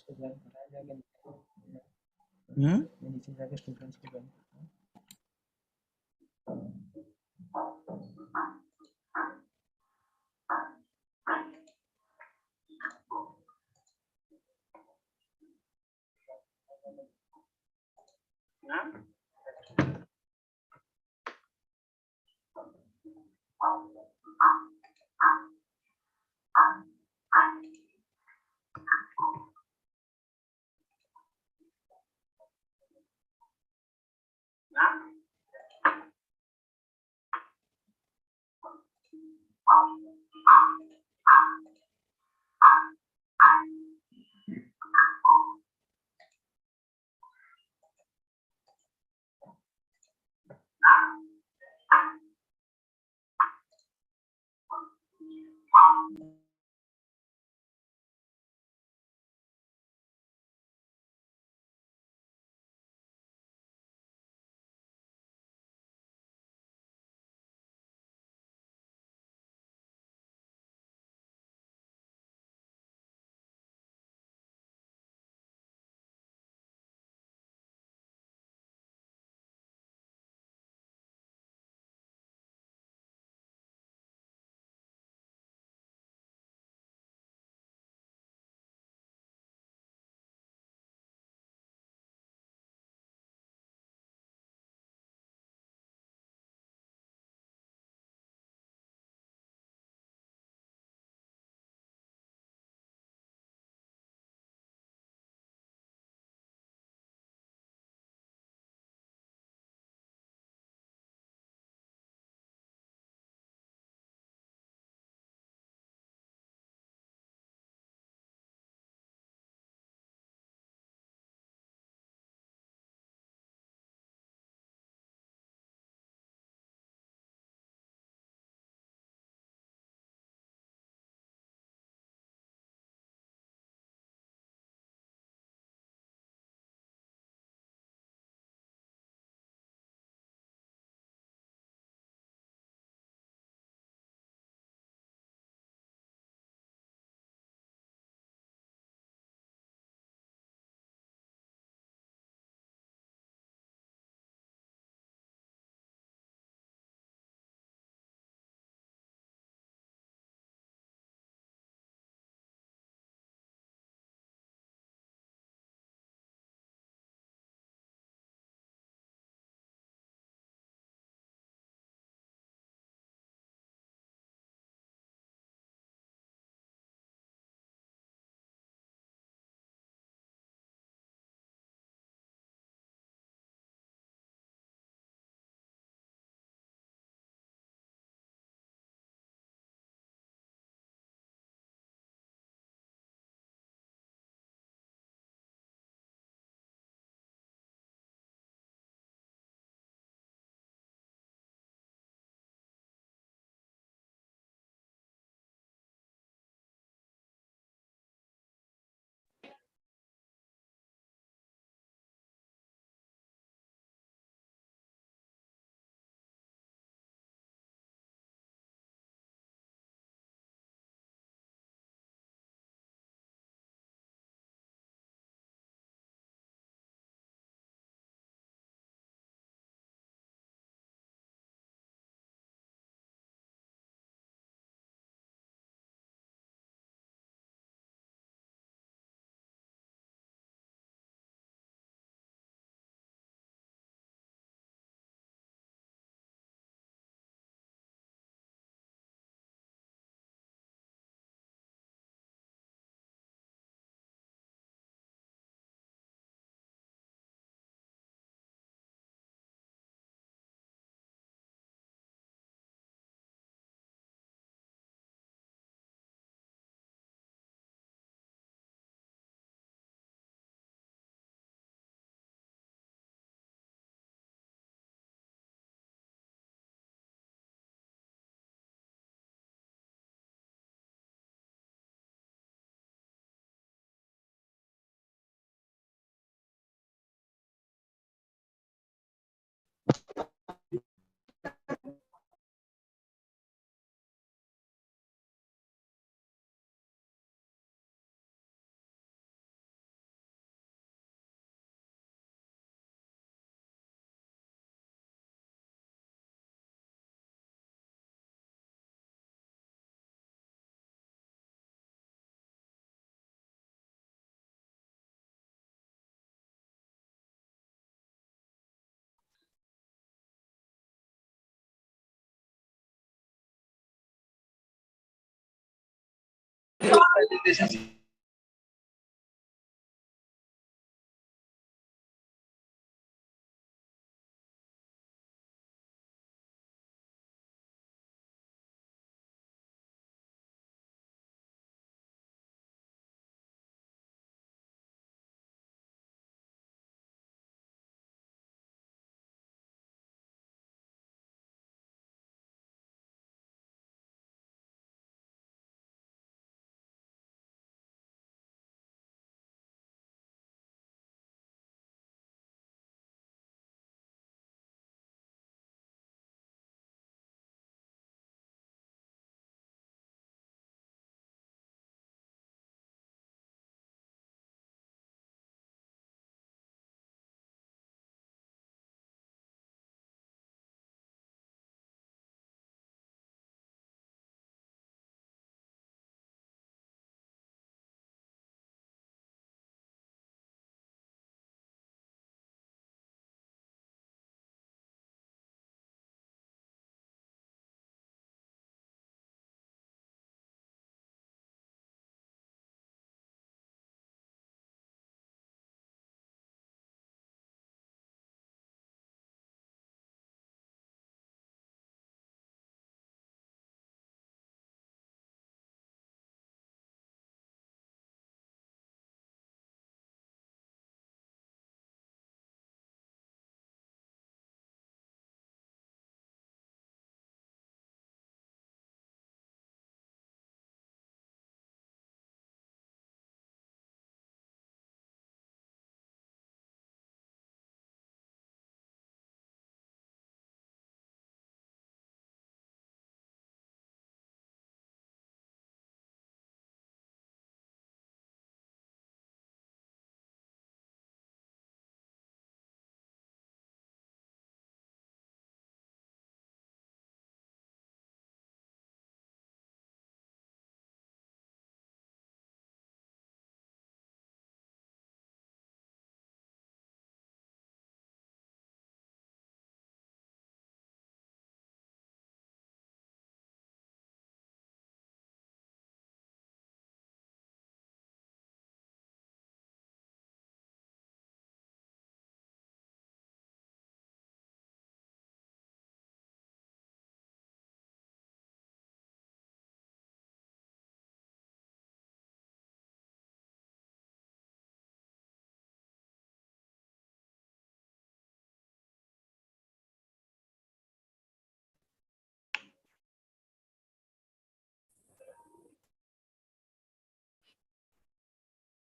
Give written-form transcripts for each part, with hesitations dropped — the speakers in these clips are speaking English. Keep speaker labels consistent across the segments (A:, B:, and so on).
A: Hmm?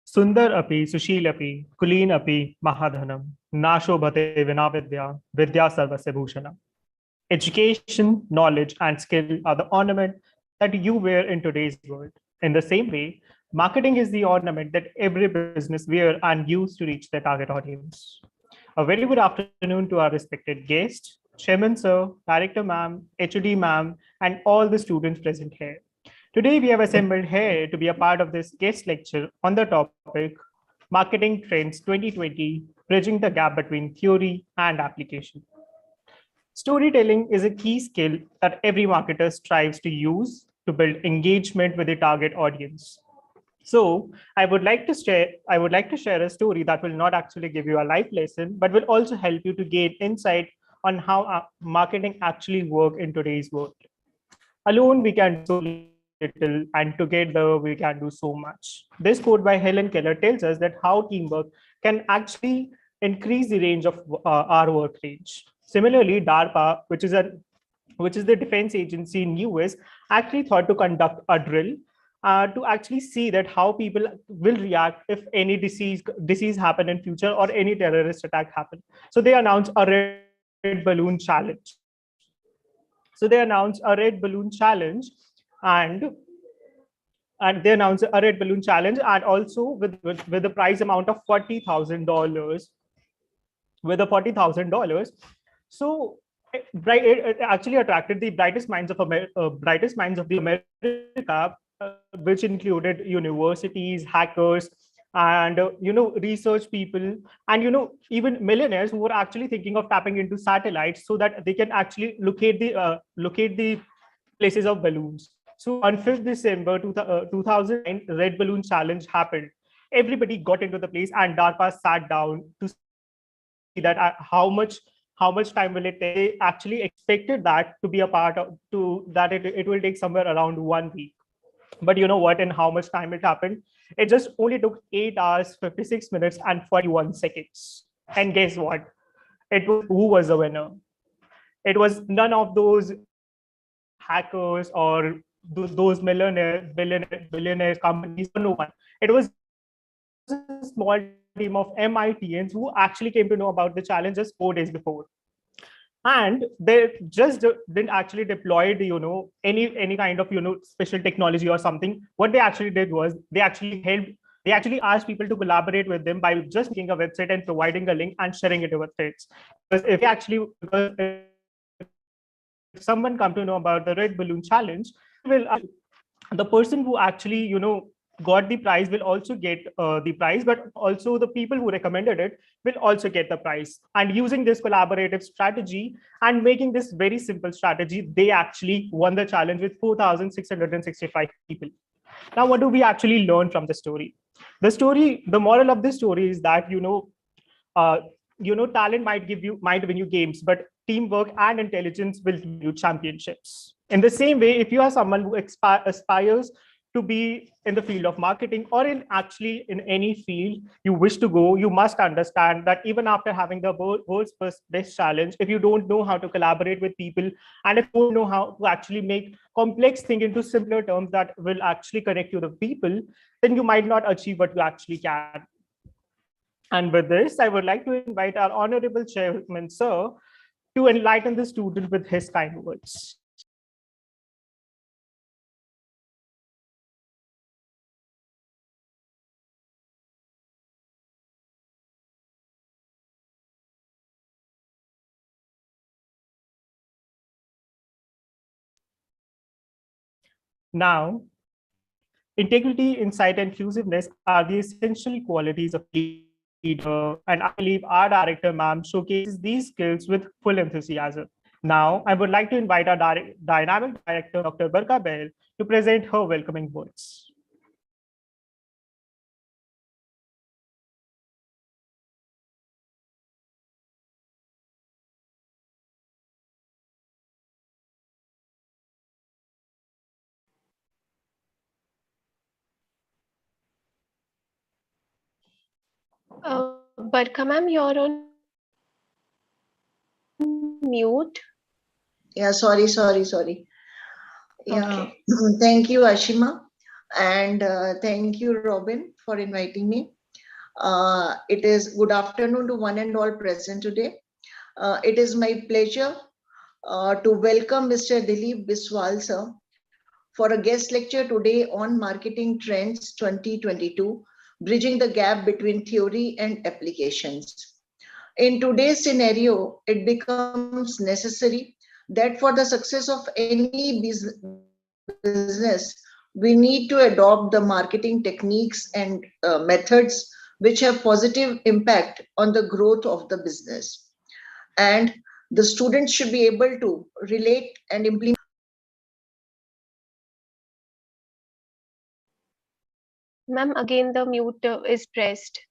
B: सुंदर अपि सुशील अपि कुलीन अपि महाधनम नाशोभते विना विद्या विद्या सर्वस्य भूषणम. Education, knowledge, and skill are the ornament that you wear in today's world. In the same way, marketing is the ornament that every business wear and use to reach their target audience. A very good afternoon to our respected guest, Chairman Sir, Director Ma'am, HOD Ma'am, and all the students present here. Today, we have assembled here to be a part of this guest lecture on the topic Marketing Trends 2020, Bridging the Gap Between Theory and Application. Storytelling is a key skill that every marketer strives to use to build engagement with the target audience. So I would like to share a story that will not actually give you a life lesson, but will also help you to gain insight on how marketing actually work in today's world. Alone, we can do so little, and together, we can do so much. This quote by Helen Keller tells us that how teamwork can actually increase the range of our work range. Similarly, DARPA, which is the defense agency in US, actually thought to conduct a drill to actually see that how people will react if any disease happen in future or any terrorist attack happen. So they announced a red balloon challenge. And and they announced a red balloon challenge, and also with the prize amount of $40,000, with a $40,000. So it actually attracted the brightest minds of the America, which included universities, hackers, and research people, and even millionaires who were actually thinking of tapping into satellites so that they can actually locate the places of balloons. So on 5th December 2009, Red Balloon Challenge happened. Everybody got into the place, and DARPA sat down to see that how much time will it take. They actually expected that to be a part of it will take somewhere around 1 week. But you know what, and how much time it happened? It just only took 8 hours, 56 minutes, and 41 seconds. And guess what? It was who was the winner? It was none of those hackers or those billionaire companies. No one. It was a small team of MITians who actually came to know about the challenge just 4 days before. And they just didn't actually deploy the, any kind of special technology or something. What they actually did was they actually asked people to collaborate with them by just making a website and providing a link and sharing it with friends. Because if someone come to know about the Red Balloon Challenge, will the person who actually got the prize will also get the prize, but also the people who recommended it will also get the prize. And using this collaborative strategy and making this very simple strategy, they actually won the challenge with 4,665 people. Now, what do we actually learn from the story? The moral of this story is that uh, talent might win you games, but teamwork and intelligence will win you championships. In the same way, if you are someone who aspires to be in the field of marketing, or in any field you wish to go, you must understand that even after having the world's first best challenge, if you don't know how to collaborate with people, and if you don't know how to actually make complex thing into simpler terms that will actually connect you to people, then you might not achieve what you actually can. And with this, I would like to invite our Honorable Chairman, Sir, to enlighten the student with his kind words. Now, integrity, insight, and inclusiveness are the essential qualities of leader, and I believe our director, ma'am, showcases these skills with full enthusiasm. Now, I would like to invite our dynamic director, Dr. Barka Bell, to present her welcoming words.
C: Barka ma'am, you're on mute.
A: Yeah, sorry. Yeah,
C: Okay.
A: thank you, Ashima, and thank you, Robin, for inviting me. It is good afternoon to one and all present today. It is my pleasure to welcome Mr. Dilip Biswal, sir, for a guest lecture today on Marketing Trends 2022, Bridging the Gap Between Theory and Applications. In today's scenario, it becomes necessary that for the success of any business, we need to adopt the marketing techniques and methods which have positive impact on the growth of the business. And the students should be able to relate and implement.
C: Ma'am, again the mute is pressed.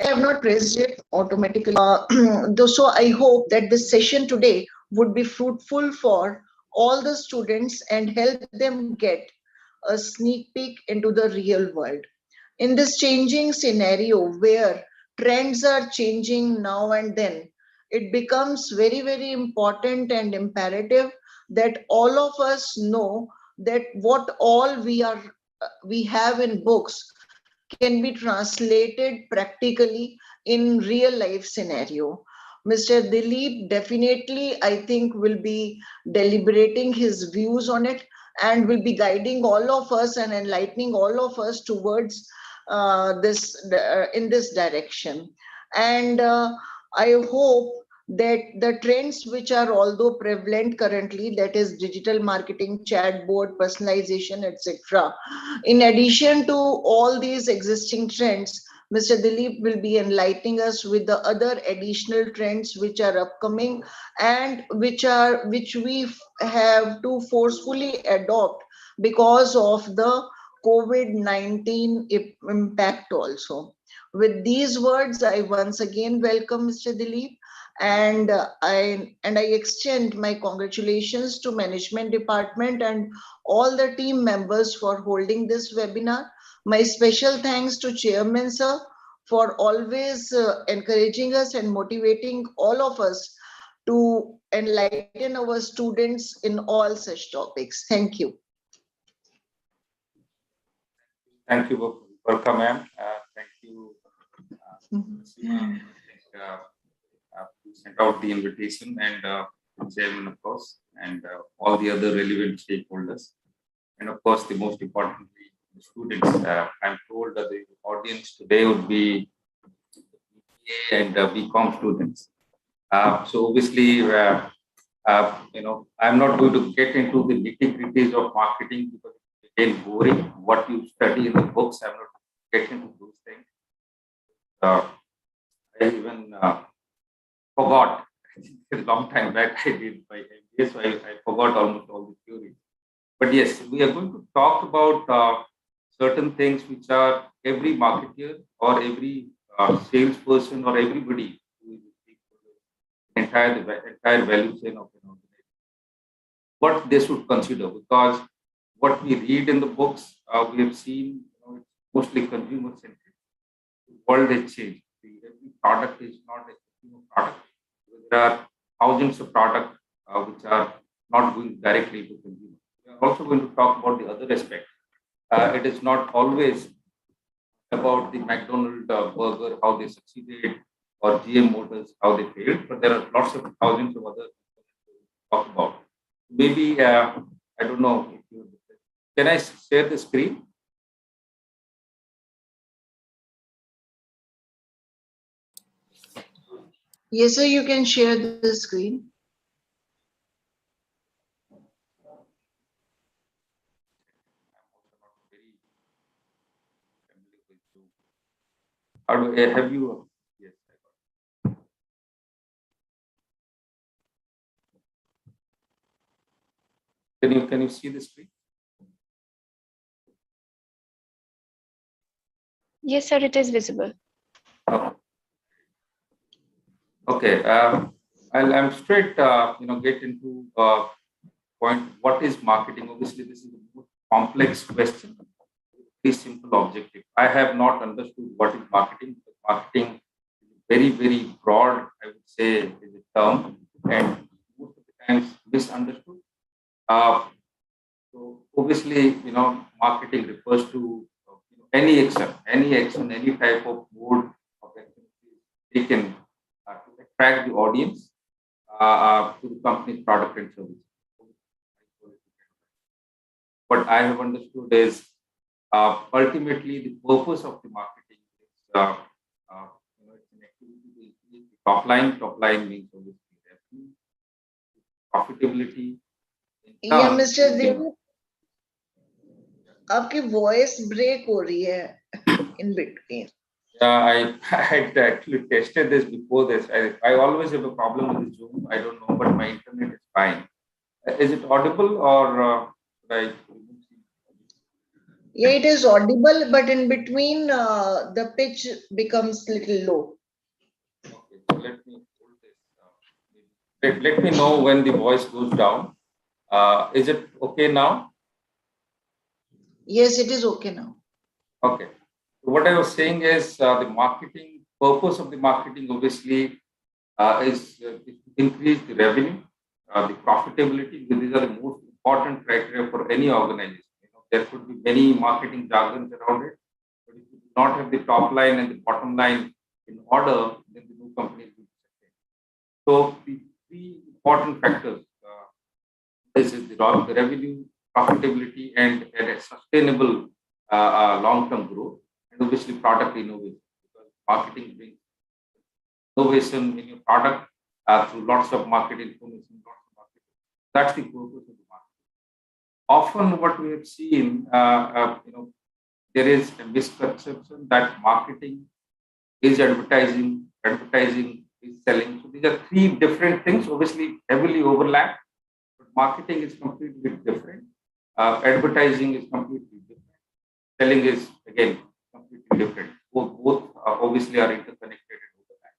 A: I have not raised it automatically. So I hope that this session today would be fruitful for all the students and help them get a sneak peek into the real world. In this changing scenario where trends are changing now and then, it becomes very, very important and imperative that all of us know that what all we have in books can be translated practically in real life scenario. Mr. Dilip definitely, I think, will be deliberating his views on it and will be guiding all of us and enlightening all of us towards this in this direction. And I hope that the trends which are although prevalent currently, that is digital marketing, chatbot, personalization, etc., in addition to all these existing trends, Mr. Dilip will be enlightening us with the other additional trends which are upcoming and which we have to forcefully adopt because of the COVID-19 impact also. With these words, I once again welcome Mr. Dilip, and I extend my congratulations to management department and all the team members for holding this webinar. My special thanks to Chairman Sir for always encouraging us and motivating all of us to enlighten our students in all such topics. Thank you.
D: Thank you, welcome, ma'am. Thank you, Seema. We sent out the invitation and the chairman, of course, and all the other relevant stakeholders. And of course, the most importantly, the students. I'm told that the audience today would be BA and BCom students. So obviously, I'm not going to get into the nitty-gritties of marketing because it's again boring. What you study in the books, I'm not getting into those things. I even forgot. A long time back, I did my MBA, so I forgot almost all the theories. But yes, we are going to talk about certain things which are every marketer or every salesperson or everybody who is the entire value chain of an organization, what they should consider, because what we read in the books, we have seen, it's mostly consumer centric. The world has changed. Every product is not a consumer product. There are thousands of products which are not going directly to consumers. We are also going to talk about the other aspect. It is not always about the McDonald's burger, how they succeeded, or GM Motors, how they failed, but there are lots of thousands of other to talk about. Maybe, I don't know, if you, can I share the screen?
A: Yes, sir, you can share the screen.
D: How do I, have you? Yes, I got it. Can you see the screen?
C: Yes, sir, it is visible.
D: Okay. I'm straight. Get into point. What is marketing? Obviously, this is a more complex question. Very simple objective. I have not understood what is marketing. Because marketing is very, very broad, I would say, is a term, and most of the times misunderstood. So obviously, marketing refers to any action, any type of mode of action taken to attract the audience to the company's product and service. What I have understood is ultimately the purpose of the marketing is it's an activity to increase the top line. Top line means obviously revenue, profitability.
A: Yeah, Mr. Dilip, आपकी voice break हो रही है in between.
D: Yeah, I had actually tested this before this. I always have a problem with the Zoom. I don't know, but my internet is fine. Is it audible or should I?
A: Yeah, it is audible, but in between the pitch becomes little low.
D: Okay, so let me hold this. Let me know when the voice goes down. Is it okay now?
A: Yes, it is okay now.
D: Okay. So what I was saying is the marketing purpose of the marketing obviously is to increase the revenue, the profitability. These are the most important criteria for any organization. There could be many marketing jargons around it, but if you do not have the top line and the bottom line in order, then the new company will be successful. So the three important factors. This is the revenue, profitability, and a sustainable long-term growth, and obviously product innovation. Because marketing brings innovation in your product through lots of market information, lots of marketing. That's the purpose of the market. Often, what we have seen, there is a misconception that marketing is advertising, advertising is selling. So these are three different things, obviously heavily overlap, but marketing is completely different. Advertising is completely different. Selling is again completely different. Both obviously are interconnected and overlap.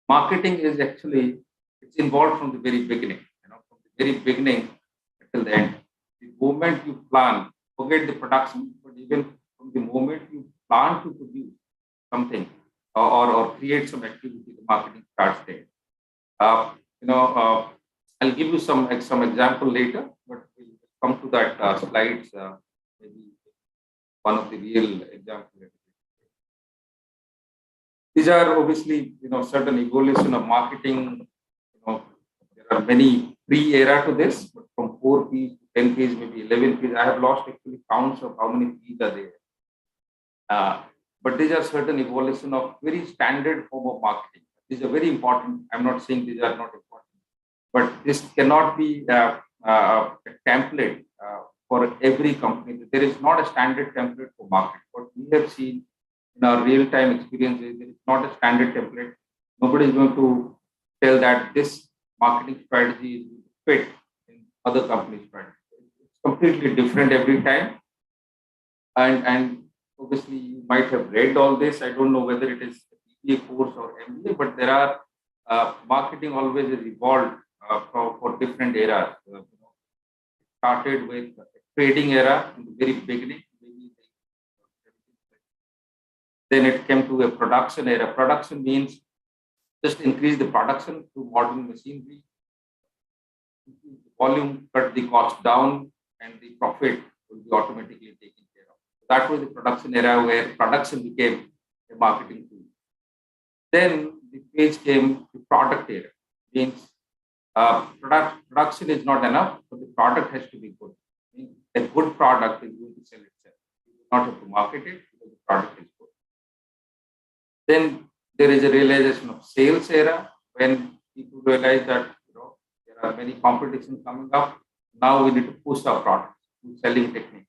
D: Marketing is actually it's involved from the very beginning. From the very beginning till the end. The moment you plan, forget the production, but even from the moment you plan to produce something or create some activity, the marketing starts there. Uh, you know, I'll give you some example later, but we'll come to that slides. Maybe one of the real examples. These are obviously certain evolution of marketing. There are many pre-era to this, but from 4 Ps to 10 Ps, maybe 11 Ps. I have lost actually counts of how many Ps are there. But these are certain evolution of very standard form of marketing. These are very important. I'm not saying these are not important, but this cannot be a template for every company. There is not a standard template for marketing. What we have seen in our real-time experiences, there is not a standard template. Nobody is going to tell that this marketing strategy is fit in other companies' strategy. It's completely different every time. And obviously, you might have read all this. I don't know whether it is a BBA course or MBA, but there are marketing always has evolved for different eras. Started with the trading era in the very beginning. Then it came to a production era. Production means just increase the production through modern machinery, increase the volume, cut the cost down, and the profit will be automatically taken care of. That was the production era where production became a marketing tool. Then the phase came to product era. Means production is not enough, but the product has to be good. Means a good product is going to sell itself. You do not have to market it because the product is good. Then there is a realization of sales era when people realize that there are many competitions coming up. Now we need to push our products through selling techniques.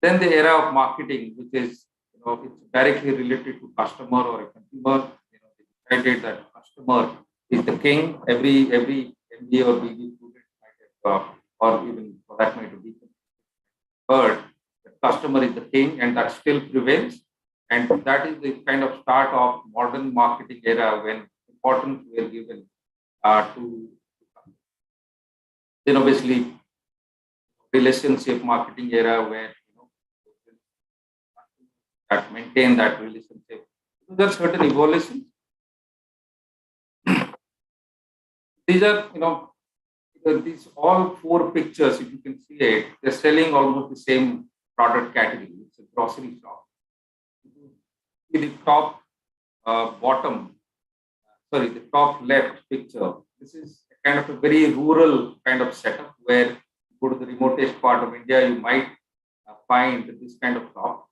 D: Then the era of marketing, which is it's directly related to customer or a consumer. They decided that customer is the king. Every MBA or BB student might have, or even for that matter, heard that customer is the king, and that still prevails. And that is the kind of start of modern marketing era when importance were given to. Then obviously relationship marketing era where that maintain that relationship. So there are certain evolutions. These are these all four pictures. If you can see it, they're selling almost the same product category. It's a grocery shop. In the top the top left picture, this is a kind of a very rural kind of setup where you go to the remotest part of India, you might find this kind of shop,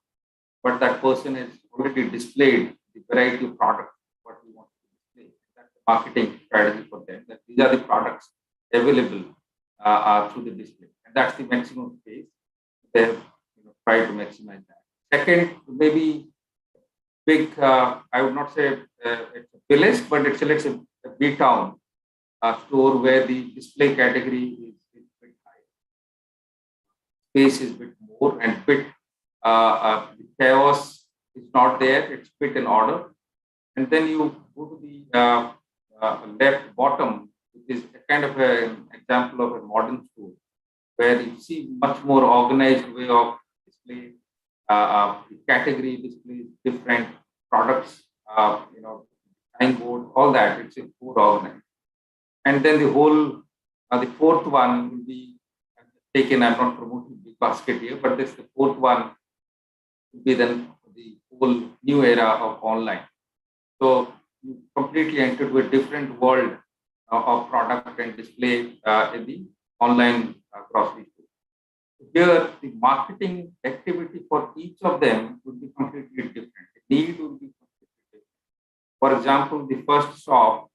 D: but that person has already displayed the variety of products what we want to display. That's the marketing strategy for them. That these are the products available through the display, and that's the maximum space. They have tried to maximize that. Second, maybe big, I would not say it's a village, but it's a big town store where the display category is bit higher. Space is bit more and bit the chaos is not there, it's bit in order. And then you go to the left bottom, which is a kind of an example of a modern store where you see much more organized way of display. The category displays different products, signboard, all that. It's more organized. And then the whole, the fourth one will be taken. I'm not promoting the basket here, but this the fourth one will be then the whole new era of online. So you completely enter to a different world of product and display in the online grocery store. Here, the marketing activity for each of them would be completely different. The need would be completely different. For example, the first shop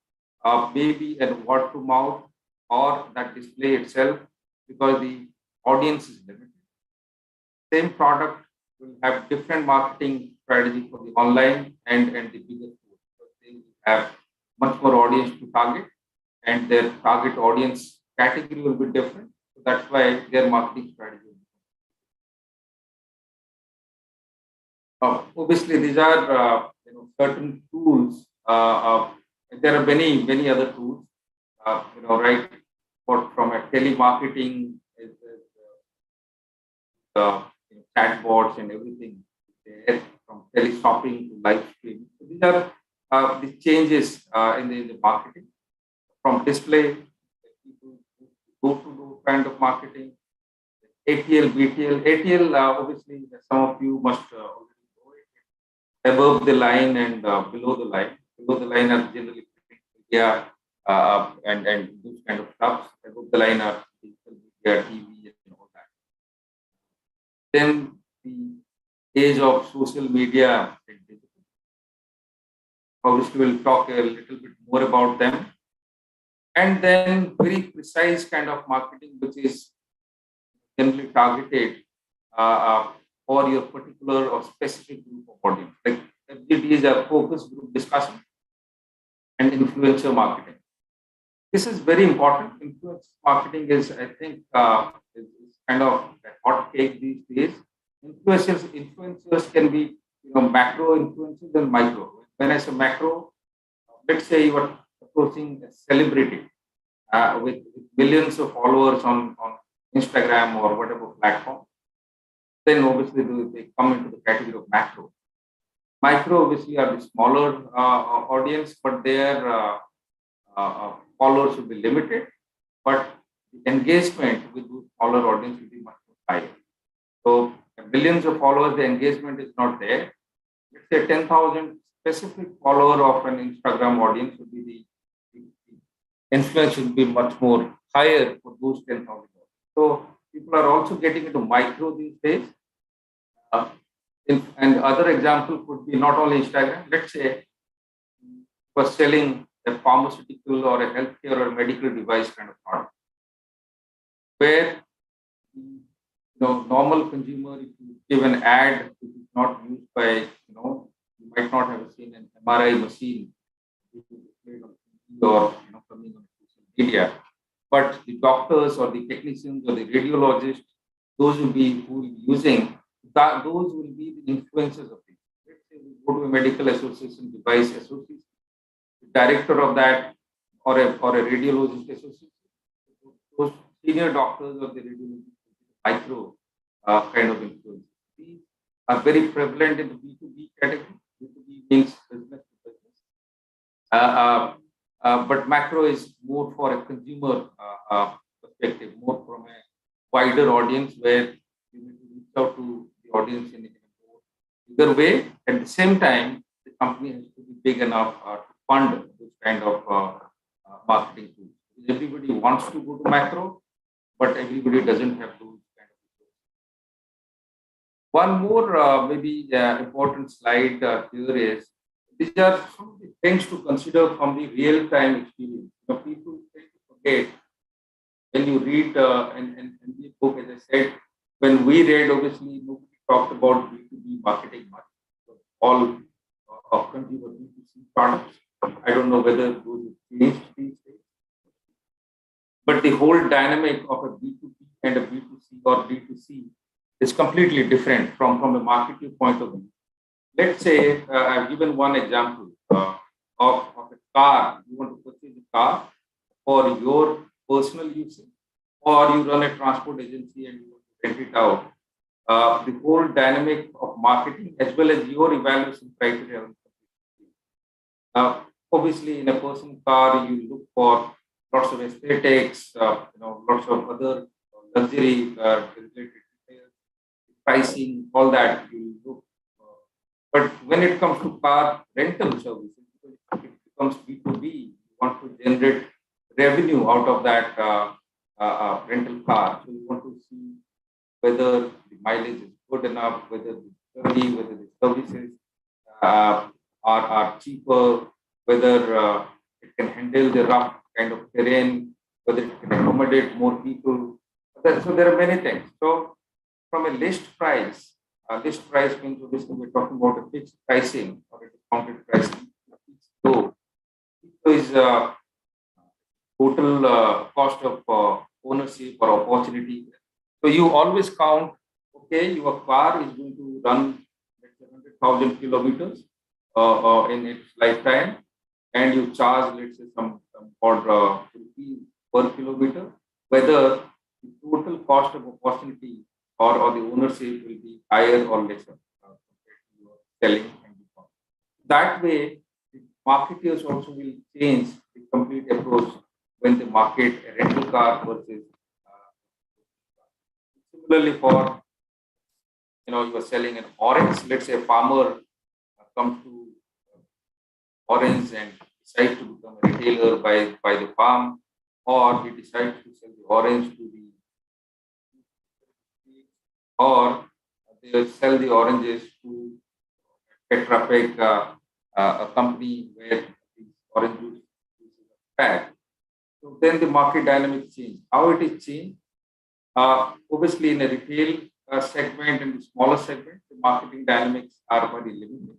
D: maybe a word to mouth or that display itself, because the audience is limited. Same product will have different marketing strategy for the online and the bigger stores. Because they have much more audience to target, and their target audience category will be different. So that's why their marketing strategy will be obviously, these are certain tools. There are many other tools. Right? From a telemarketing, chatbots and everything there, from teleshopping to live streaming. So these are the changes in the marketing from display. People go to do kind of marketing. ATL, BTL. ATL, obviously, some of you must already know it. Above the line and below the line. Below the line are generally print media and those kind of stuff. Above the line are digital media, TV, and all that. Then the age of social media and digital. Obviously, we'll talk a little bit more about them. And then very precise kind of marketing, which is generally targeted for your particular or specific group of audience. Like FGD is a focus group discussion and influencer marketing. This is very important. Influencer marketing is, I think, is kind of a hot cake these days. Influencers can be macro influencers and micro. When I say macro, let's say you are approaching a celebrity with millions of followers on Instagram or whatever platform, then obviously they come into the category of macro. Micro obviously are the smaller audience, but their followers will be limited, but the engagement with those smaller audience will be much more higher. So billions of followers, the engagement is not there. Let's say 10,000 specific follower of an Instagram audience would be the influence will be much more higher for those 10,000. So people are also getting into micro these days. And other example could be not only Instagram. Let's say you are selling a pharmaceutical or a healthcare or a medical device kind of product, where normal consumer, if you give an ad which is not used by, you might not have seen an MRI machine displayed on TV or coming on social media. But the doctors or the technicians or the radiologists, those will be who will be using that, those will be the influencers of it. Let's say we go to a medical association, device association, the director of that or a radiologist association, those senior doctors or the radiologists, micro kind of influencers. These are very prevalent in the B2B category. B2B means business to business. But macro is more for a consumer perspective, more from a wider audience where you need to reach out to the audience in a more bigger way. At the same time, the company has to be big enough to fund this kind of marketing tools. Everybody wants to go to macro, but everybody doesn't have those kind of tools. One more maybe important slide here is, these are some of the things to consider from the real-time experience. People tend to forget when you read and the book, as I said, when we read, obviously, nobody talked about B2B marketing much. So all of consumer B2C products. I don't know whether those have changed these days. But the whole dynamic of a B2B and a B2C or B2C is completely different from a marketing point of view. Let's say I've given one example of a car. You want to purchase a car for your personal usage, or you run a transport agency and you want to rent it out. The whole dynamic of marketing as well as your evaluation criteria. Obviously, in a personal car, you look for lots of aesthetics, lots of other luxury related details, pricing, all that you look. But when it comes to car rental services, it becomes B2B. You want to generate revenue out of that rental car. So you want to see whether the mileage is good enough, whether the journey, whether the services are cheaper, whether it can handle the rough kind of terrain, whether it can accommodate more people. So there are many things. So from a list price, list price means obviously we're talking about a fixed pricing or a discounted pricing. So is total cost of ownership or opportunity. So you always count, okay, your car is going to run let's say 100,000 kilometers in its lifetime, and you charge, let's say, some odd rupees per kilometer, whether the total cost of opportunity or the ownership will be higher or lesser compared to your selling and the cost. That way, the marketers also will change the complete approach when they market a rental car versus similarly for you are selling an orange. Let's say a farmer comes to orange and decides to become a retailer by the farm, or he decides to sell the orange to the or they will sell the oranges to Tetra Pak, a company where the orange juice is packed. So then the market dynamics change. How it is changed? Obviously, in a retail segment and the smaller segment, the marketing dynamics are very limited.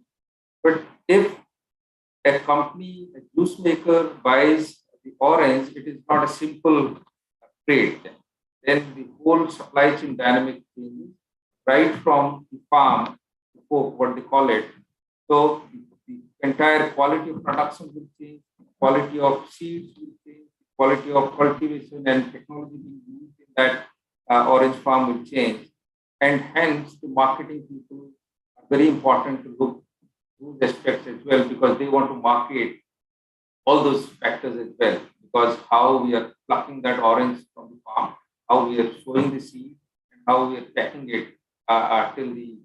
D: But if a company, a juice maker buys the orange, it is not a simple trade. Then the whole supply chain dynamic changes right from the farm to fork, what they call it. So the entire quality of production will change, quality of seeds will change, quality of cultivation and technology being used in that orange farm will change. And hence, the marketing people are very important to look those aspects as well, because they want to market all those factors as well. Because how we are plucking that orange from the farm, how we are sowing the seed, and how we are packing it till the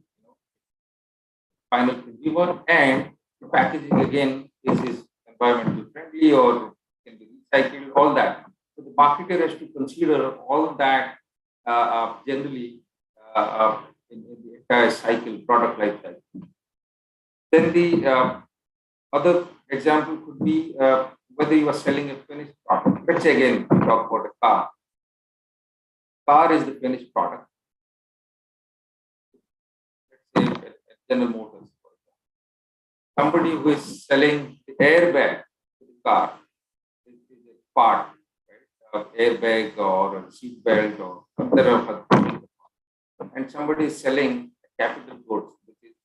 D: final consumer, and the packaging again is environmentally friendly or can be recycled, all that. So the marketer has to consider all that generally in the entire cycle, product life cycle. Then the other example could be whether you are selling a finished product. Let's say again, we talk about a car. Car is the finished product. Let's say at General Motors, for example. Somebody who is selling the airbag to the car is a part, right? Airbag or a seat belt or there are other. And somebody is selling capital goods, which is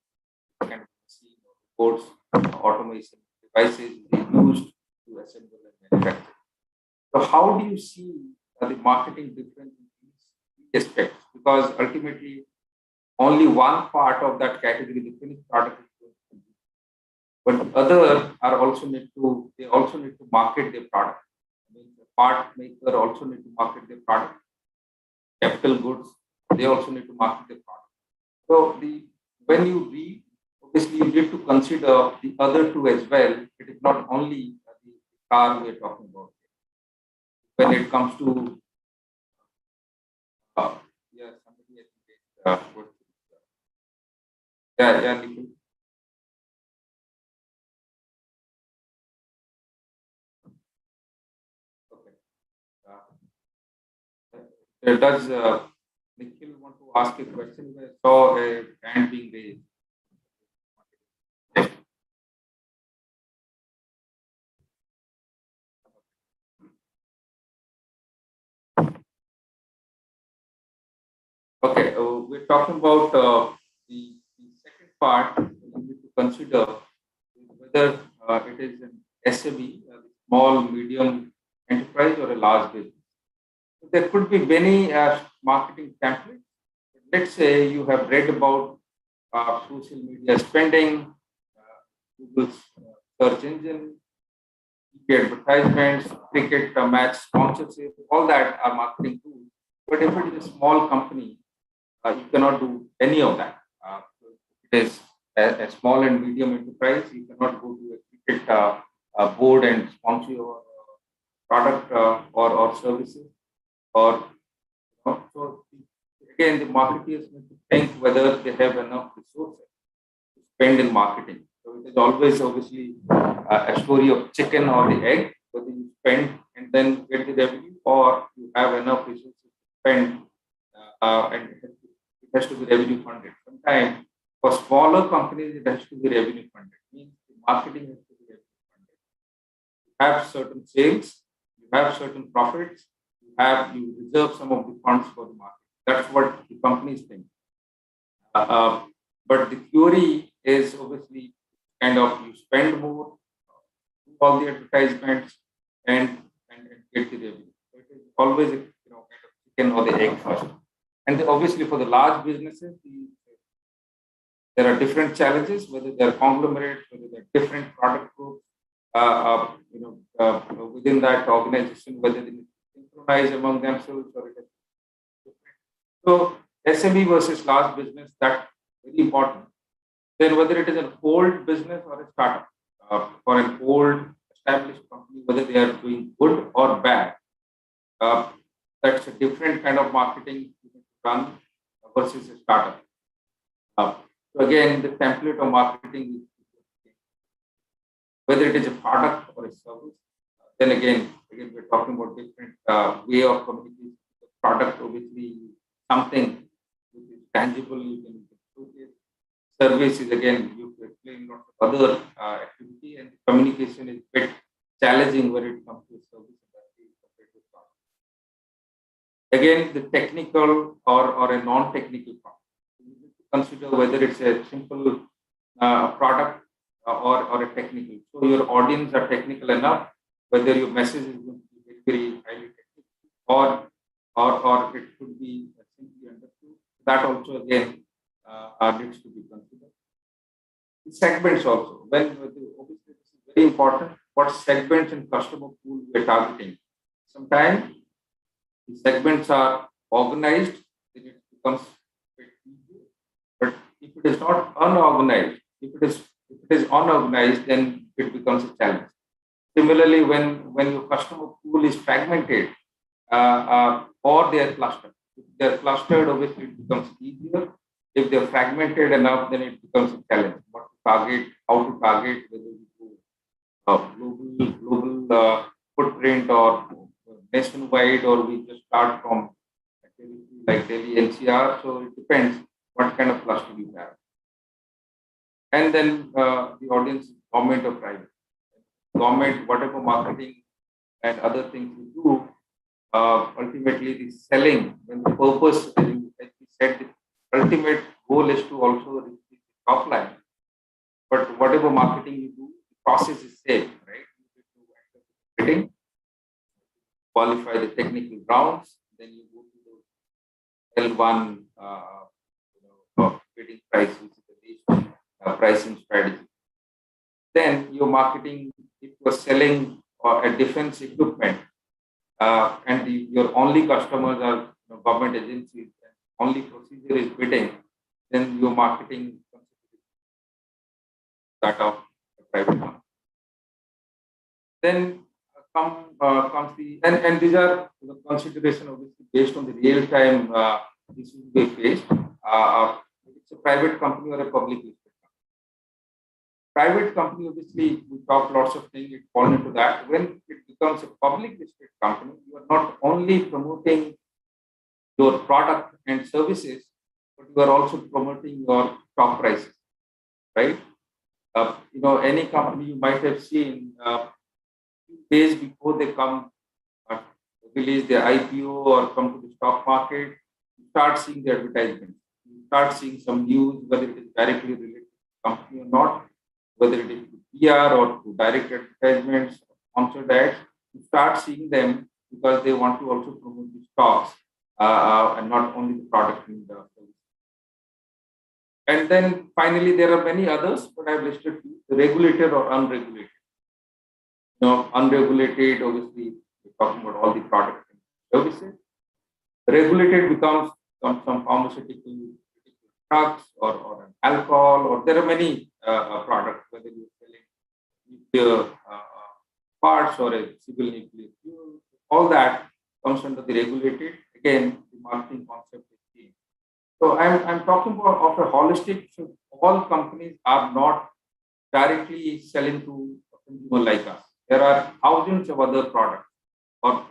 D: kind of machine or goods, automation devices used to assemble and manufacture. So how do you see the marketing difference in these aspects? Because ultimately, only one part of that category, the finished product, is going to be. But other are also need to market their product. I mean, the part maker also need to market their product. Capital goods, they also need to market their product. So when you read, obviously you need to consider the other two as well. It is not only the car we are talking about. When it comes to somebody Nikhil. Okay. Does Nikhil want to ask a question? I saw a hand being raised. Okay, we're talking about the second part. You need to consider whether it is an SME, a small, medium enterprise, or a large business. So there could be many marketing templates. Let's say you have read about social media spending, Google's search engine, TV advertisements, cricket match sponsorship, all that are marketing tools. But if it is a small company, you cannot do any of that. If it is a small and medium enterprise, you cannot go to a cricket board and sponsor your product or services. So again, the marketers need to think whether they have enough resources to spend in marketing. So it is always obviously a story of chicken or the egg, whether you spend and then get the revenue, or you have enough resources to spend and it has to be revenue funded. sometimes for smaller companies, it has to be revenue funded. Means the marketing has to be revenue funded. You have certain sales, you have certain profits, you reserve some of the funds for the market. That's what the companies think. But the theory is obviously kind of you spend more, do all the advertisements, and get the revenue. So it is always a kind of chicken or the egg first. And obviously for the large businesses, there are different challenges, whether they are conglomerates, whether they are different product groups, within that organization, whether they synchronize among themselves or it is different. So SME versus large business, that's very important. Then whether it is an old business or a startup, for an old established company, whether they are doing good or bad, that's a different kind of marketing you can run versus a startup. So again, the template of marketing, whether it is a product or a service, then again we're talking about different way of communicating. The product obviously something which is tangible, you can showcase. Service is again you explain lots of other activity, and communication is a bit challenging when it comes to service industry compared to product. Again, the technical or a non-technical product. You need to consider whether it's a simple product or a technical. So your audience are technical enough, whether your message is going to be very highly technical or it could be simply understood. That also again needs to be considered. The segments also. Obviously this is very important. What segments and customer pool we are targeting. Sometimes the segments are organized, then it becomes very easier. But if it is not unorganized, if it is unorganized, then it becomes a challenge. Similarly, when your customer pool is fragmented or they are clustered. If they are clustered, obviously it becomes easier. If they are fragmented enough, then it becomes a challenge. What to target, how to target, whether we do global footprint or nationwide, or we just start from like Delhi NCR. So it depends what kind of cluster you have. And then the audience is government or private. Government, whatever marketing and other things we do, ultimately the selling, when the purpose, as we said, the ultimate goal is to also reach the top line. But whatever marketing you do, the process is same, right? You need to bidding, qualify the technical rounds, then you go to the L1 bidding price, which is the basic pricing strategy. Then your marketing, if you are selling a defense equipment and your only customers are government agencies, and only procedure is bidding, then your marketing that of a private one. Then comes the and these are the consideration obviously based on the real time issues they faced. It's a private company or a public listed company. Private company, obviously, we talk lots of things, it falls into that. When it becomes a public listed company, you are not only promoting your product and services, but you are also promoting your stock prices, right? Any company you might have seen days before they come release their IPO or come to the stock market, you start seeing the advertisements. You start seeing some news, whether it is directly related to the company or not, whether it is to PR or to direct advertisements, sponsored ads. You start seeing them because they want to also promote the stocks and not only the product in the service. And then finally, there are many others, but I've listed few, regulated or unregulated. Unregulated, obviously, we're talking about all the products and services. Regulated becomes some pharmaceutical drugs or an alcohol, or there are many products, whether you're selling nuclear parts or a civil nuclear fuel, all that comes under the regulated. Again, the marketing concept is changed. So I'm talking about of a holistic. So all companies are not directly selling to a consumer like us. There are thousands of other products, or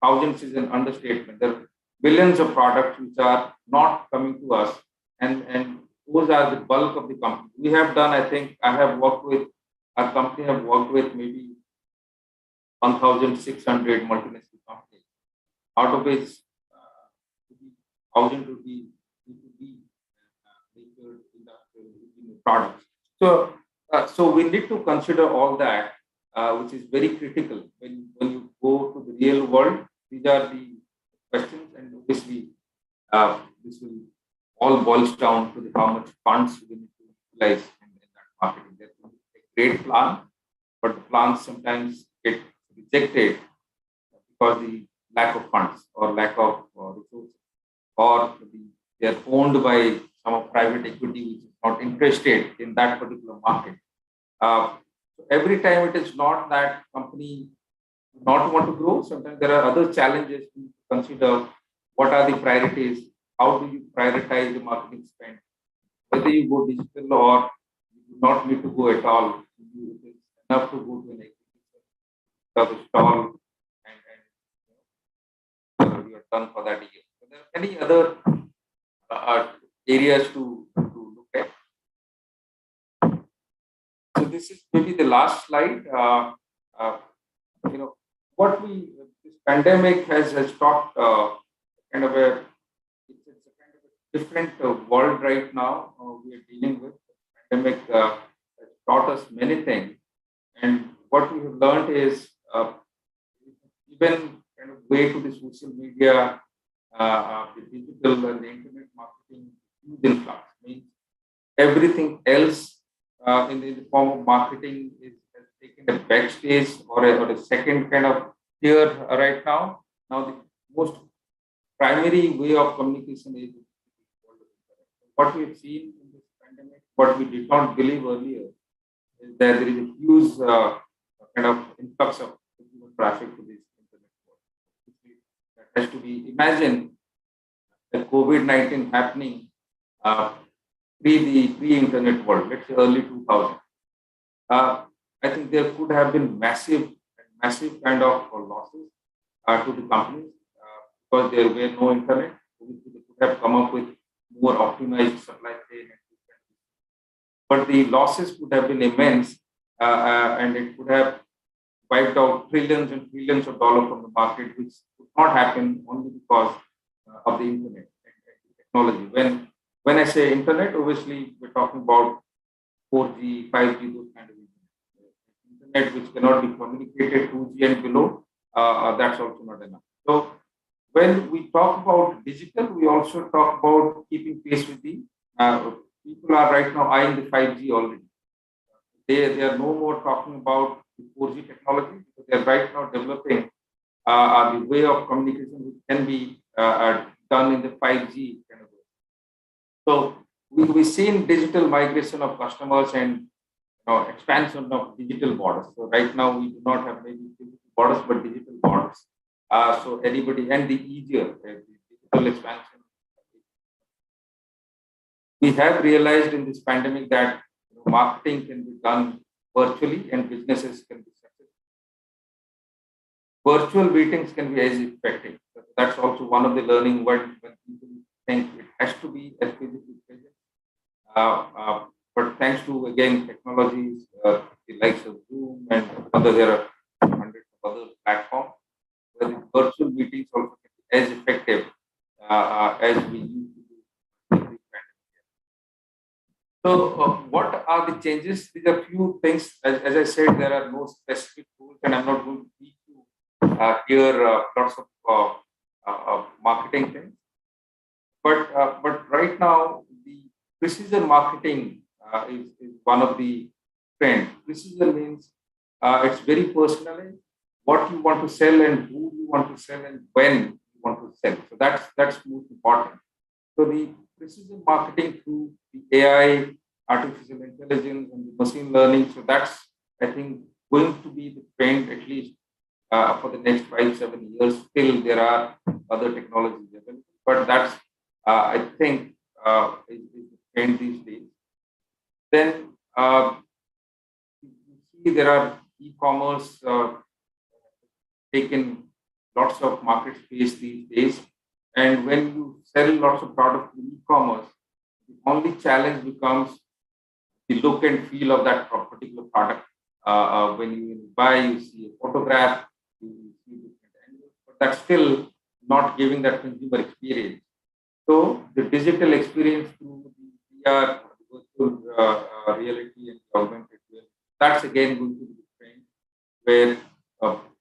D: thousands is an understatement. There are billions of products which are not coming to us, and those are the bulk of the company. We have done, I think, our company have worked with maybe 1,600 multinational companies, out of which 1,000 would be B2B industrial products. So we need to consider all that, which is very critical when you go to the real world. These are the questions, and obviously this will all boils down to how much funds we need to utilize in that marketing. There's a great plan, but the plans sometimes get rejected because the lack of funds or lack of resources, or they are owned by some of private equity which is not interested in that particular market. So every time it is not that company not want to grow. Sometimes there are other challenges to consider. What are the priorities? How do you prioritize the marketing spend? Whether you go digital or you do not need to go at all. It is enough to go to an exhibition, stall, and you are done for that year. So there are any other areas to look at. So this is maybe the last slide. What this pandemic has taught kind of it's a kind of a different world right now we are dealing with. The pandemic has taught us many things, and what we have learned is even kind of way to the social media, the digital and the internet marketing huge influx. Means everything else in the form of marketing has taken a backstage or a second kind of tier right now. Now the most primary way of communication is what we have seen in this pandemic. What we did not believe earlier is that there is a huge kind of influx of traffic to this internet world. That has to be imagined the COVID-19 happening pre-internet world, let's say early 2000. I think there could have been massive kind of losses to the companies because there were no internet. Obviously, they could have come up with more optimized supply chain, but the losses could have been immense, and it could have wiped out trillions and trillions of dollars from the market, which could not happen only because of the internet and technology. When I say internet, obviously we're talking about 4G, 5G, those kind of internet which cannot be communicated 2G and below. That's also not enough. So when we talk about digital, we also talk about keeping pace with the people are right now eyeing the 5G already. They are no more talking about the 4G technology because they are right now developing the way of communication which can be done in the 5G kind of way. So we've seen digital migration of customers and expansion of digital borders. So right now we do not have maybe physical borders but digital borders. So anybody and the easier the digital expansion. We have realized in this pandemic that marketing can be done virtually and businesses can be successful. Virtual meetings can be as effective. So that's also one of the learning when people think it has to be as physically present. But thanks to again technologies, the likes of Zoom and other, there are hundreds of other platforms where the virtual meetings also can be as effective as we used to do. So, what are the changes? These are few things. As I said, there are no specific tools, and I'm not going to teach you here lots of marketing things. But right now, the precision marketing is one of the trends. Precision means it's very personalized. What you want to sell and who you want to sell and when you want to sell. So that's most important. So the precision marketing through the AI, artificial intelligence, and the machine learning. So that's, I think, going to be the trend at least for the next 5-7 years. Still, there are other technologies available, but that's I think is the trend these days. Then you see there are e-commerce taking lots of market space these days. And when you sell lots of products in e-commerce, the only challenge becomes the look and feel of that particular product. When you buy, you see a photograph, you see different angles, but that's still not giving that consumer experience. So the digital experience through the VR, virtual reality and augmented reality, that's again going to be the trend where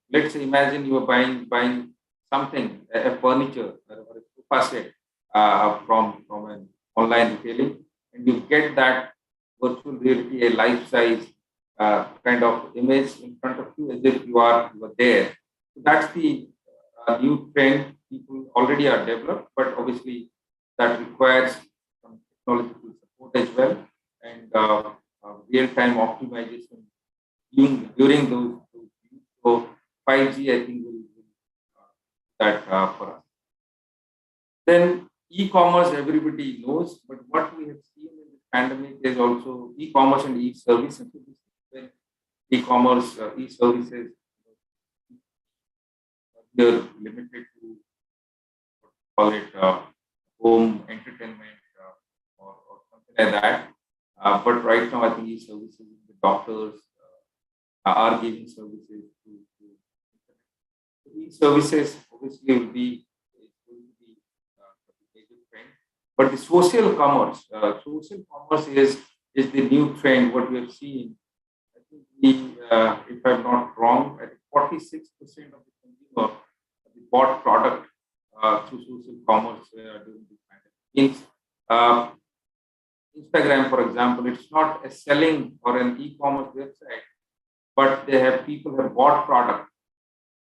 D: let's say imagine you are buying something, a furniture or a sofa set from an online retailing, and you get that virtual reality, a life size kind of image in front of you as if you are there. So that's the new trend. People already are developed, but obviously that requires some technological support as well and real-time optimization during those views. So 5G, I think, will that for us. Then e-commerce, everybody knows, but what we have seen in this pandemic is also e-commerce and e-service. When e-commerce, e-services, they're limited to what we call it home entertainment or something like that. But right now, I think e-services, the doctors are giving services to e-services. Obviously, will be going to be a major trend. But the social commerce is the new trend. What we have seen, I think if I'm not wrong, I think 46% of the consumer bought product through social commerce during this pandemic. Means Instagram, for example, it's not a selling or an e-commerce website, but people have bought product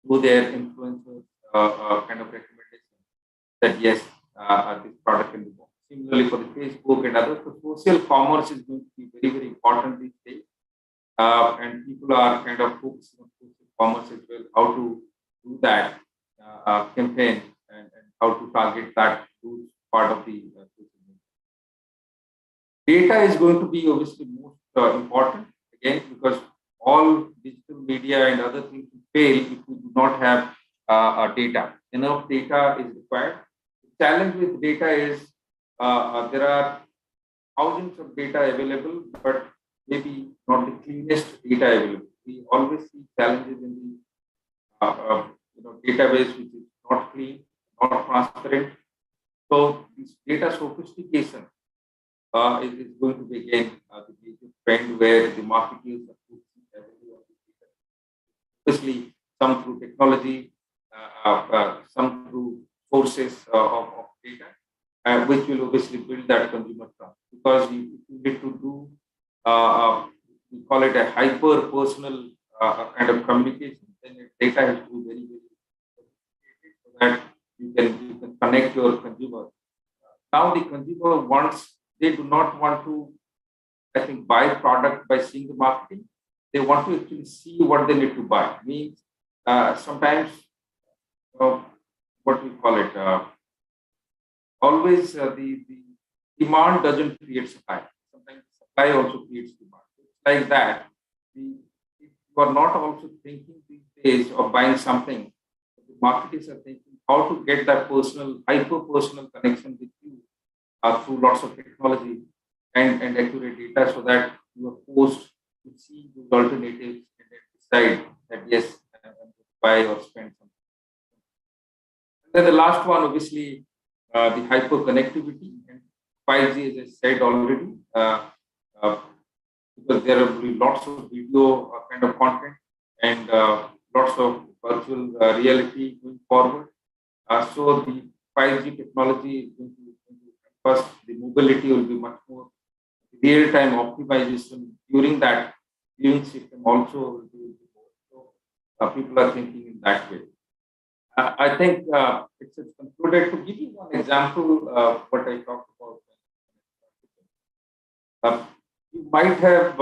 D: through their influencers kind of recommendation that yes, this product can be bought. Similarly, for the Facebook and others, the social commerce is going to be very, very important these days. And people are kind of focusing on social commerce as well, how to do that campaign and how to target that part of the social media. Data is going to be obviously most important again because all digital media and other things will fail if we do not have data. Enough data is required. The challenge with data is there are thousands of data available, but maybe not the cleanest data available. We always see challenges in the database which is not clean, not transparent. So this data sophistication is going to be again the major trend where the marketers are focusing heavily on this data. Obviously, some through technology, some through sources of data, which will obviously build that consumer trust. Because you need to do, we call it a hyper personal kind of communication. Then data has to be very, very sophisticated so that you can connect your consumer. Now the consumer they do not want to, I think, buy product by seeing the marketing. They want to actually see what they need to buy. Means sometimes what we call it, always the demand doesn't create supply. Sometimes supply also creates demand. It's like that. If you are not also thinking these days of buying something, the marketers are thinking how to get that hyper personal connection with you through lots of technology and accurate data so that you are forced to see those alternatives and then decide that yes, I'm going to buy or spend something. And then the last one, obviously, the hyper connectivity and 5G, as I said already, because there will be lots of video kind of content and lots of virtual reality going forward. So the 5G technology is going to first, the mobility will be much more real-time optimization during that viewing system also will be more. So people are thinking in that way. I think it's concluded. To give you one example of what I talked about, you might have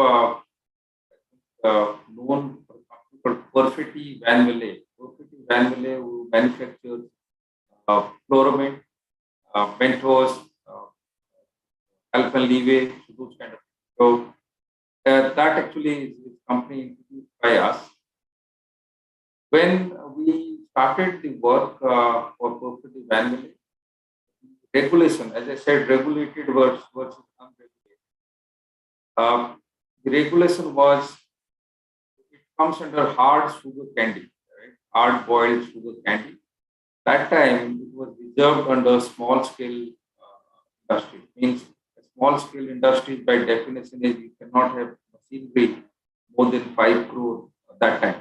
D: known for a company called Perfetti Van Velle. Perfetti Van Velle, who manufactures Floramint, Mentos, Alpenliebe, those kind of things. So that actually is company introduced by us. When we started the work for Perfetti Van Velle, we regulation, as I said, regulated versus unregulated. The regulation was, it comes under hard sugar candy, right? Hard boiled sugar candy. That time it was reserved under small scale industry. Means a small scale industry by definition is you cannot have machinery more than 5 crore at that time.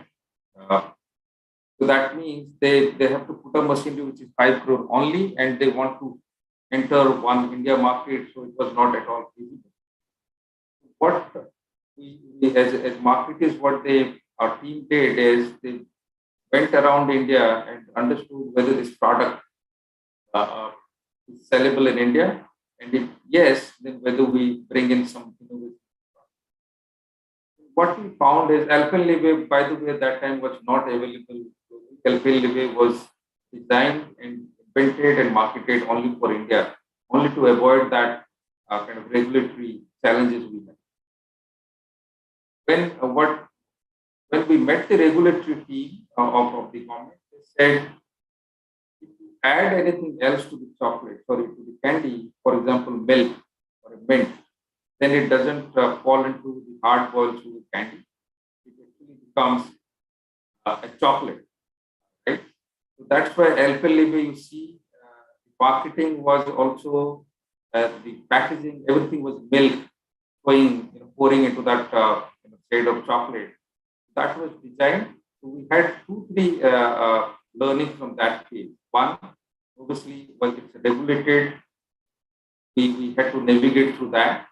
D: So that means they have to put a machinery which is 5 crore only, and they want to enter one India market, so it was not at all feasible. What we as marketers, what our team did is they went around India and understood whether this product is sellable in India, and if yes, then whether we bring in some innovation. What we found is Alpenlibe, by the way, at that time was not available. Alpenlibe was designed and invented and marketed only for India, only to avoid that kind of regulatory challenges we had. When we met the regulatory team of the government, they said, if you add anything else to the chocolate, sorry, to the candy, for example, milk or a mint, then it doesn't fall into the hard-boiled sugar candy. It actually becomes a chocolate, right? So that's why Alpenlibe, you see, marketing was also the packaging, everything was milk pouring into that shade of chocolate. That was designed. So we had 2-3 learnings from that case. One, obviously, was it's regulated. We had to navigate through that.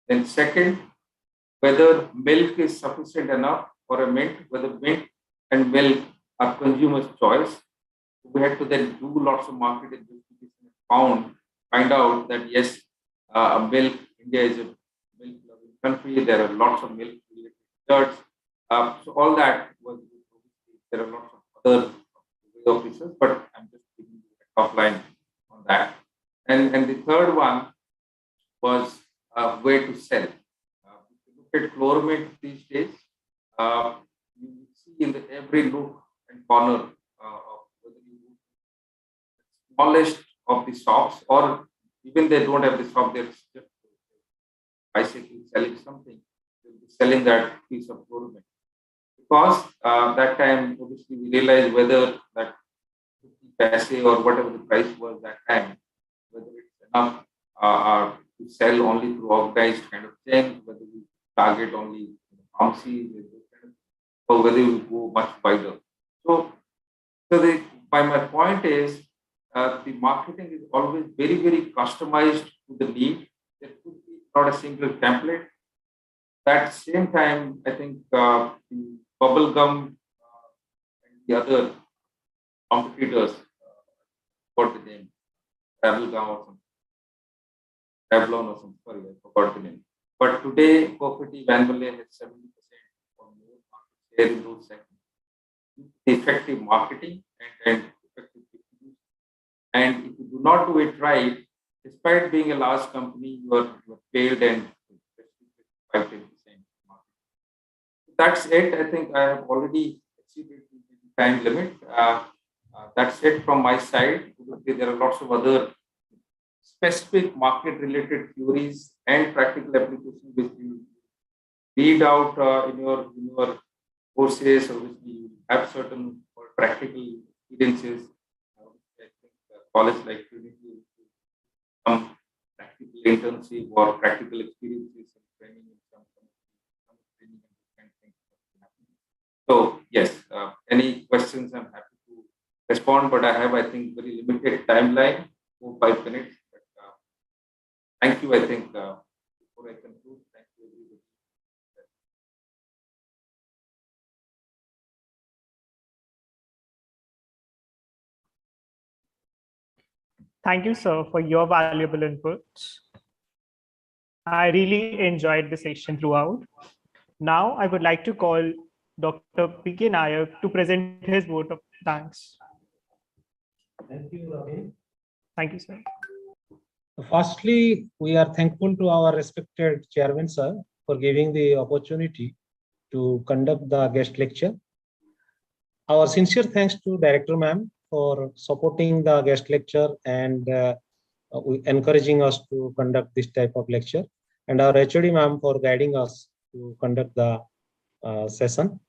D: Then second, whether milk is sufficient enough for a mint, whether mint and milk are consumers' choice. We had to then do lots of market investigation and find out that yes, milk, India is a milk-loving country. There are lots of milk-related desserts. So all that was, there are lots of other way of research, but I'm just giving you a top line on that. And the third one was where to sell. If you look at Chloromint these days, you see in every nook and corner of whether you the smallest of the shops, or even they don't have the shop, they're just bicycle selling something, they'll be selling that piece of Chloromint. Because that time, obviously, we realized whether that 50 paise or whatever the price was that time, whether it's enough to sell only through organized kind of chain, whether we target only pharmacies, or whether we go much wider. So my point is, the marketing is always very, very customized to the need. There could be not a single template. At the same time, I think the bubble gum and the other competitors, what the name, Travel Gum or something, Revlon or something, sorry, I forgot the name. But today, Coffee Vanillin has 70% or more market share in those segments. Effective marketing and effective distribution. And if you do not do it right, despite being a large company, you are failed and 5-10% market. That's it. I think I have already exceeded the time limit. That's it from my side. There are lots of other specific market-related theories and practical applications which you read out in your courses, or which you have certain practical experiences. I think college like Trinity, some practical internship or practical experiences and training in some training and things. So yes, any questions? I'm happy to respond, but I have, I think, very limited timeline, 4-5 minutes. But thank you. I think before I conclude, thank you everybody.
B: Thank you, sir, for your valuable inputs. I really enjoyed the session throughout. Now, I would like to call Dr. P.K. Nayak to present his vote of thanks.
E: Thank you, Ravi.
B: Thank you, sir.
E: Firstly, we are thankful to our respected chairman, sir, for giving the opportunity to conduct the guest lecture. Our sincere thanks to Director Ma'am for supporting the guest lecture and encouraging us to conduct this type of lecture, and our HOD ma'am for guiding us to conduct the session.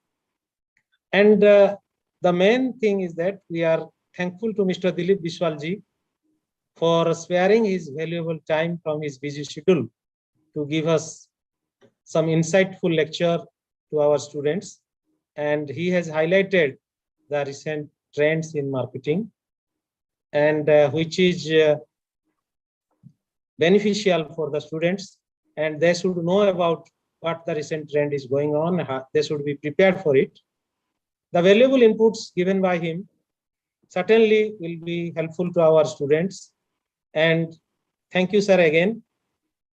E: And the main thing is that we are thankful to Mr. Dilip Biswalji for sparing his valuable time from his busy schedule to give us some insightful lecture to our students. And he has highlighted the recent trends in marketing, and which is beneficial for the students, and they should know about what the recent trend is going on. They should be prepared for it. The valuable inputs given by him certainly will be helpful to our students. And thank you, sir, again.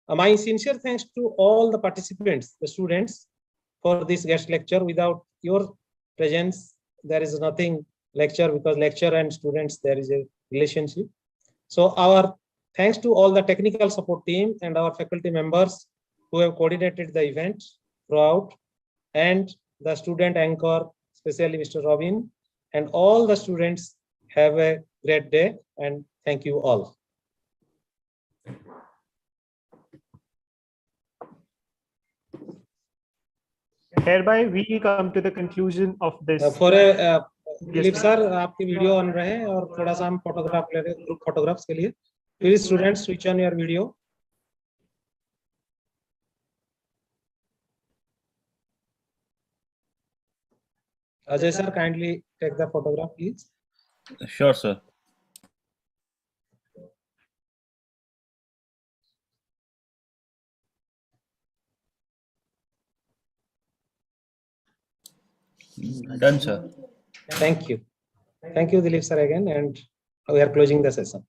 E: My sincere thanks to all the participants, the students, for this guest lecture. Without your presence, there is nothing lecture, because lecturer and students, there is a relationship. So our thanks to all the technical support team and our faculty members who have coordinated the event throughout, and the student anchor, especially Mr. Robin, and all the students. Have a great day, and thank you all.
B: Hereby we come to the conclusion of this.
E: For a Dilip sir, आपकी video on रहे और थोड़ा सा हम photograph ले रहे हैं, group photographs के लिए. Please students switch on your video. Ajay sir, kindly take the photograph, please.
F: Sure, sir. Done, sir.
E: Thank you. Thank you, Dilip sir, again, and we are closing the session.